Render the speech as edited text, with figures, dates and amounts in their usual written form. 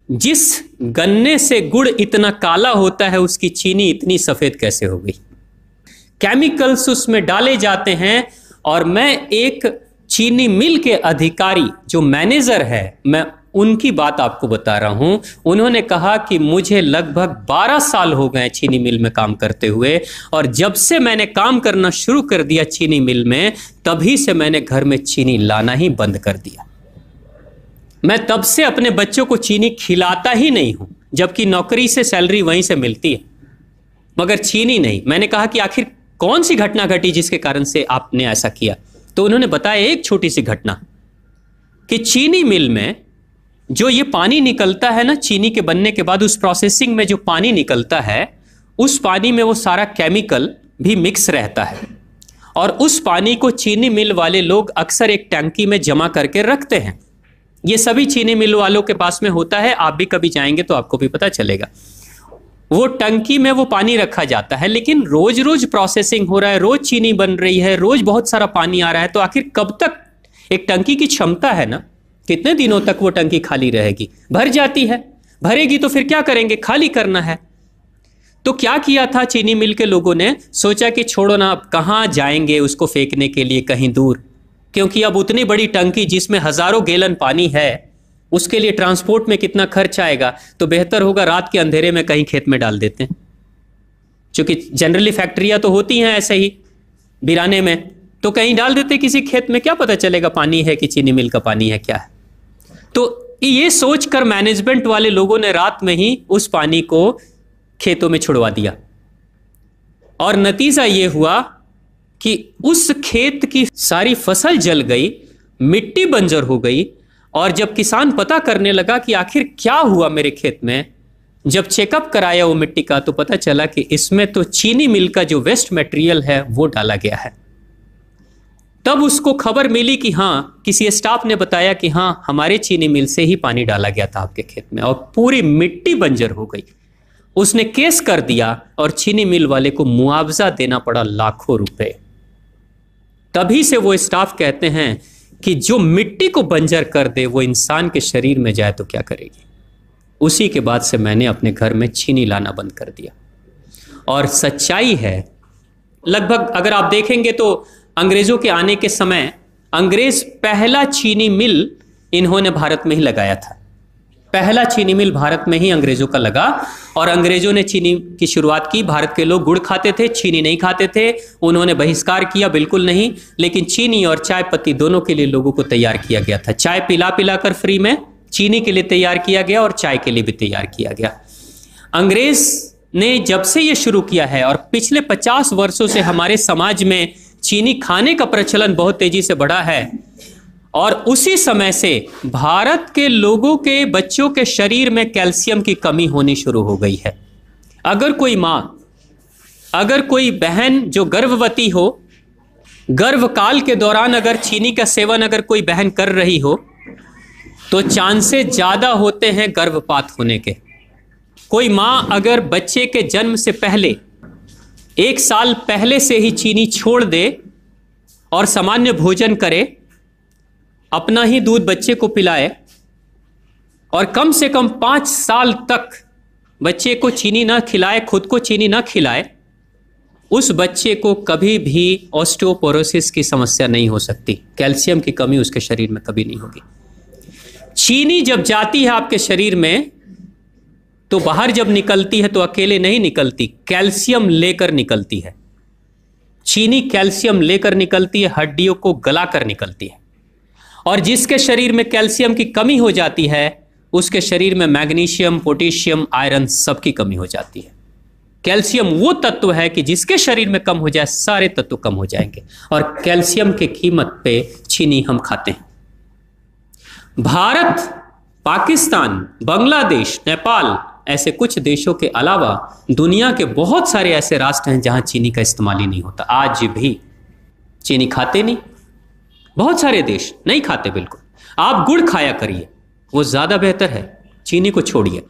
जिस गन्ने से गुड़ इतना काला होता है उसकी चीनी इतनी सफेद कैसे हो गई? केमिकल्स उसमें डाले जाते हैं। और मैं एक चीनी मिल के अधिकारी जो मैनेजर है, मैं उनकी बात आपको बता रहा हूं। उन्होंने कहा कि मुझे लगभग 12 साल हो गए चीनी मिल में काम करते हुए, और जब से मैंने काम करना शुरू कर दिया चीनी मिल में, तभी से मैंने घर में चीनी लाना ही बंद कर दिया। मैं तब से अपने बच्चों को चीनी खिलाता ही नहीं हूं, जबकि नौकरी से सैलरी वहीं से मिलती है, मगर चीनी नहीं। मैंने कहा कि आखिर कौन सी घटना घटी जिसके कारण से आपने ऐसा किया? तो उन्होंने बताया एक छोटी सी घटना कि चीनी मिल में जो ये पानी निकलता है ना, चीनी के बनने के बाद उस प्रोसेसिंग में जो पानी निकलता है, उस पानी में वो सारा केमिकल भी मिक्स रहता है, और उस पानी को चीनी मिल वाले लोग अक्सर एक टंकी में जमा करके रखते हैं। ये सभी चीनी मिल वालों के पास में होता है, आप भी कभी जाएंगे तो आपको भी पता चलेगा। वो टंकी में वो पानी रखा जाता है, लेकिन रोज रोज प्रोसेसिंग हो रहा है, रोज चीनी बन रही है, रोज बहुत सारा पानी आ रहा है, तो आखिर कब तक? एक टंकी की क्षमता है ना, कितने दिनों तक वो टंकी खाली रहेगी? भर जाती है, भरेगी तो फिर क्या करेंगे? खाली करना है। तो क्या किया था चीनी मिल के लोगों ने? सोचा कि छोड़ो ना, अब कहाँ जाएंगे उसको फेंकने के लिए कहीं दूर, क्योंकि अब उतनी बड़ी टंकी जिसमें हजारों गैलन पानी है, उसके लिए ट्रांसपोर्ट में कितना खर्च आएगा, तो बेहतर होगा रात के अंधेरे में कहीं खेत में डाल देते हैं। क्योंकि जनरली फैक्ट्रियां तो होती हैं ऐसे ही बिराने में, तो कहीं डाल देते किसी खेत में, क्या पता चलेगा पानी है कि चीनी मिल का पानी है, क्या है। तो ये सोचकर मैनेजमेंट वाले लोगों ने रात में ही उस पानी को खेतों में छुड़वा दिया, और नतीजा ये हुआ कि उस खेत की सारी फसल जल गई, मिट्टी बंजर हो गई। और जब किसान पता करने लगा कि आखिर क्या हुआ मेरे खेत में, जब चेकअप कराया वो मिट्टी का, तो पता चला कि इसमें तो चीनी मिल का जो वेस्ट मटेरियल है वो डाला गया है। तब उसको खबर मिली कि हाँ, किसी स्टाफ ने बताया कि हाँ, हमारे चीनी मिल से ही पानी डाला गया था आपके खेत में, और पूरी मिट्टी बंजर हो गई। उसने केस कर दिया और चीनी मिल वाले को मुआवजा देना पड़ा लाखों रुपए। तभी से वो स्टाफ कहते हैं कि जो मिट्टी को बंजर कर दे वो इंसान के शरीर में जाए तो क्या करेगी। उसी के बाद से मैंने अपने घर में चीनी लाना बंद कर दिया। और सच्चाई है, लगभग अगर आप देखेंगे तो अंग्रेजों के आने के समय अंग्रेज पहला चीनी मिल इन्होंने भारत में ही लगाया था। पहला चीनी मिल भारत में ही अंग्रेजों का लगा, और अंग्रेजों ने चीनी की शुरुआत की। भारत के लोग गुड़ खाते थे, चीनी नहीं खाते थे। उन्होंने बहिष्कार किया, बिल्कुल नहीं, लेकिन चीनी और चाय पत्ती दोनों के लिए लोगों को तैयार किया गया था। चाय पिला पिला कर फ्री में चीनी के लिए तैयार किया गया, और चाय के लिए भी तैयार किया गया। अंग्रेज ने जब से ये शुरू किया है, और पिछले 50 वर्षों से हमारे समाज में चीनी खाने का प्रचलन बहुत तेजी से बढ़ा है, और उसी समय से भारत के लोगों के बच्चों के शरीर में कैल्शियम की कमी होनी शुरू हो गई है। अगर कोई माँ, अगर कोई बहन जो गर्भवती हो, गर्भकाल के दौरान अगर चीनी का सेवन अगर कोई बहन कर रही हो, तो चांसेस ज्यादा होते हैं गर्भपात होने के। कोई माँ अगर बच्चे के जन्म से पहले 1 साल पहले से ही चीनी छोड़ दे और सामान्य भोजन करे, अपना ही दूध बच्चे को पिलाए, और कम से कम 5 साल तक बच्चे को चीनी ना खिलाए, खुद को चीनी ना खिलाए, उस बच्चे को कभी भी ऑस्टियोपोरोसिस की समस्या नहीं हो सकती। कैल्शियम की कमी उसके शरीर में कभी नहीं होगी। चीनी जब जाती है आपके शरीर में, तो बाहर जब निकलती है तो अकेले नहीं निकलती, कैल्शियम लेकर निकलती है। चीनी कैल्शियम लेकर निकलती है, हड्डियों को गलाकर निकलती है। और जिसके शरीर में कैल्शियम की कमी हो जाती है, उसके शरीर में मैग्नीशियम, पोटेशियम, आयरन सबकी कमी हो जाती है। कैल्शियम वो तत्व है कि जिसके शरीर में कम हो जाए, सारे तत्व कम हो जाएंगे, और कैल्शियम की कीमत पे चीनी हम खाते हैं। भारत, पाकिस्तान, बांग्लादेश, नेपाल, ऐसे कुछ देशों के अलावा दुनिया के बहुत सारे ऐसे राष्ट्र हैं जहां चीनी का इस्तेमाल ही नहीं होता। आज भी चीनी खाते नहीं, बहुत सारे देश नहीं खाते बिल्कुल। आप गुड़ खाया करिए, वो ज्यादा बेहतर है, चीनी को छोड़िए।